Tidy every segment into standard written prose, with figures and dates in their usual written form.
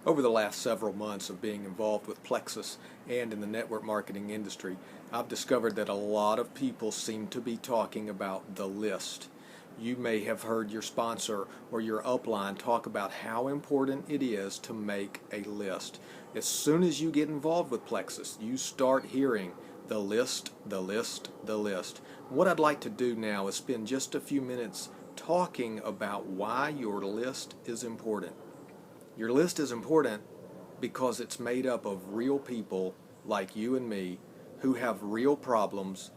Over the last several months of being involved with Plexus and in the network marketing industry, I've discovered that a lot of people seem to be talking about the list. You may have heard your sponsor or your upline talk about how important it is to make a list. As soon as you get involved with Plexus, you start hearing the list, the list, the list. What I'd like to do now is spend just a few minutes talking about why your list is important. Your list is important because it's made up of real people like you and me who have real problems,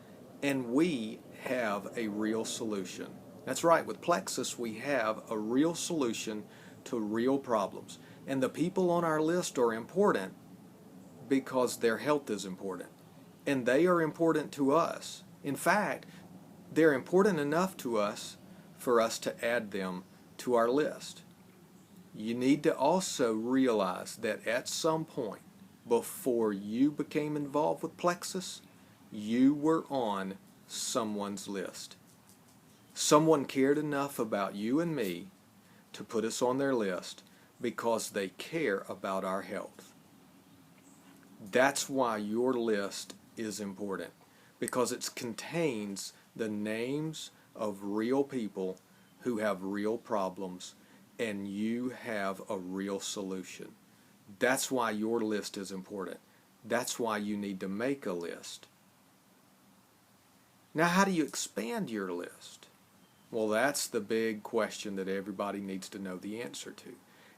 and we have a real solution. That's right, with Plexus we have a real solution to real problems. And the people on our list are important because their health is important. And they are important to us. In fact, they're important enough to us for us to add them to our list. You need to also realize that at some point before you became involved with Plexus, you were on someone's list. Someone cared enough about you and me to put us on their list because they care about our health. That's why your list is important, because it contains the names of real people who have real problems, and you have a real solution. That's why your list is important. That's why you need to make a list. Now, how do you expand your list? Well, that's the big question that everybody needs to know the answer to.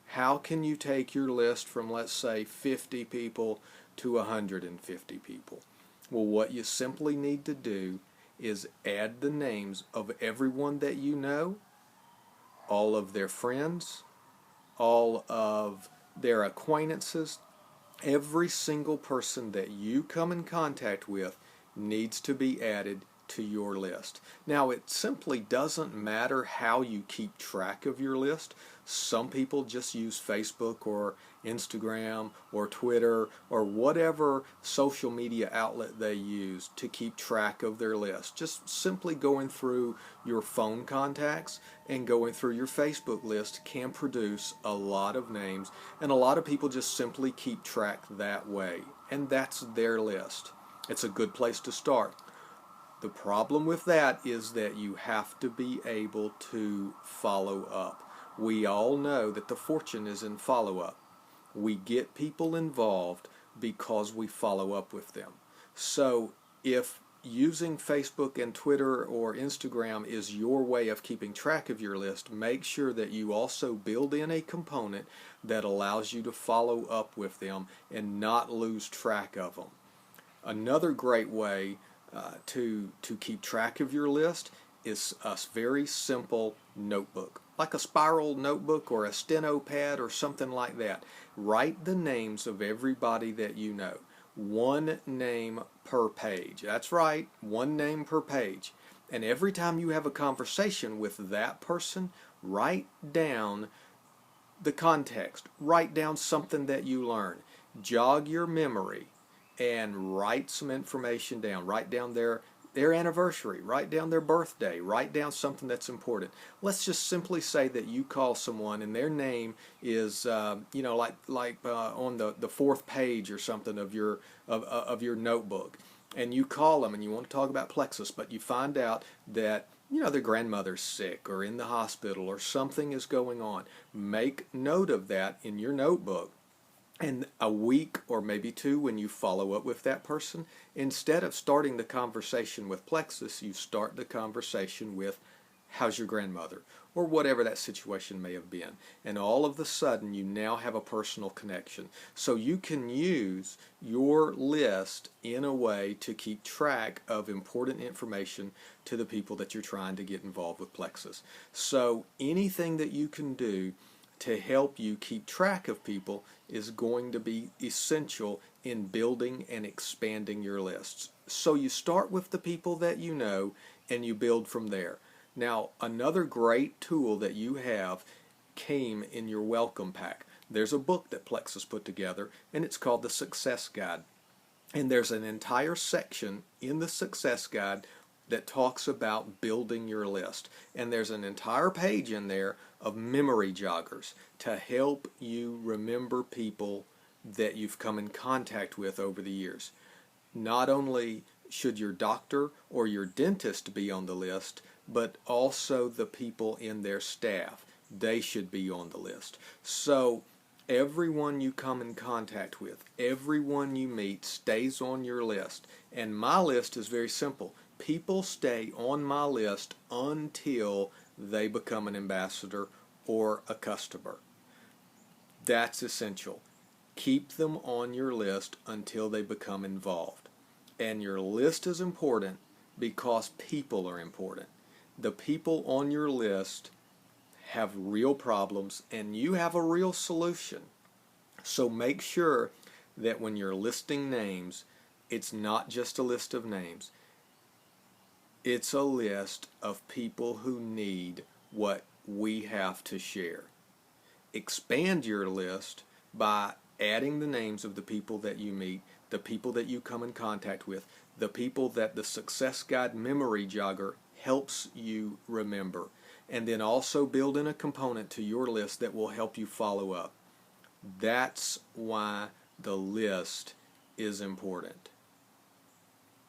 How can you take your list from, let's say, 50 people to 150 people? Well, what you simply need to do is add the names of everyone that you know, all of their friends, all of their acquaintances. Every single person that you come in contact with needs to be added to your list. Now, it simply doesn't matter how you keep track of your list. Some people just use Facebook or Instagram or Twitter or whatever social media outlet they use to keep track of their list. Just simply going through your phone contacts and going through your Facebook list can produce a lot of names, and a lot of people just simply keep track that way, and that's their list. It's a good place to start. The problem with that is that you have to be able to follow up. We all know that the fortune is in follow-up. We get people involved because we follow up with them. So if using Facebook and Twitter or Instagram is your way of keeping track of your list, make sure that you also build in a component that allows you to follow up with them and not lose track of them. Another great way to keep track of your list is a very simple notebook, like a spiral notebook or a steno pad or something like that. Write the names of everybody that you know. One name per page. That's right, one name per page. And every time you have a conversation with that person, write down the context. Write down something that you learn. Jog your memory and write some information down. Write down their anniversary, write down their birthday, write down something that's important. Let's just simply say that you call someone and their name is, like on the fourth page or something of your notebook, and you call them and you want to talk about Plexus, but you find out that their grandmother's sick or in the hospital or something is going on. Make note of that in your notebook. And a week or maybe two, when you follow up with that person, instead of starting the conversation with Plexus, you start the conversation with, how's your grandmother? Or whatever that situation may have been. And all of a sudden, you now have a personal connection. So you can use your list in a way to keep track of important information to the people that you're trying to get involved with Plexus. So anything that you can do to help you keep track of people is going to be essential in building and expanding your lists. So you start with the people that you know and you build from there. Now, another great tool that you have came in your welcome pack. There's a book that Plexus put together, and it's called the Success Guide. And there's an entire section in the Success Guide that talks about building your list. And there's an entire page in there of memory joggers to help you remember people that you've come in contact with over the years. Not only should your doctor or your dentist be on the list, but also the people in their staff. They should be on the list. So everyone you come in contact with, everyone you meet stays on your list. And my list is very simple. People stay on my list until they become an ambassador or a customer. That's essential. Keep them on your list until they become involved. And your list is important because people are important. The people on your list have real problems and you have a real solution. So make sure that when you're listing names, it's not just a list of names. It's a list of people who need what we have to share. Expand your list by adding the names of the people that you meet, the people that you come in contact with, the people that the Success Guide memory jogger helps you remember, and then also build in a component to your list that will help you follow up. That's why the list is important.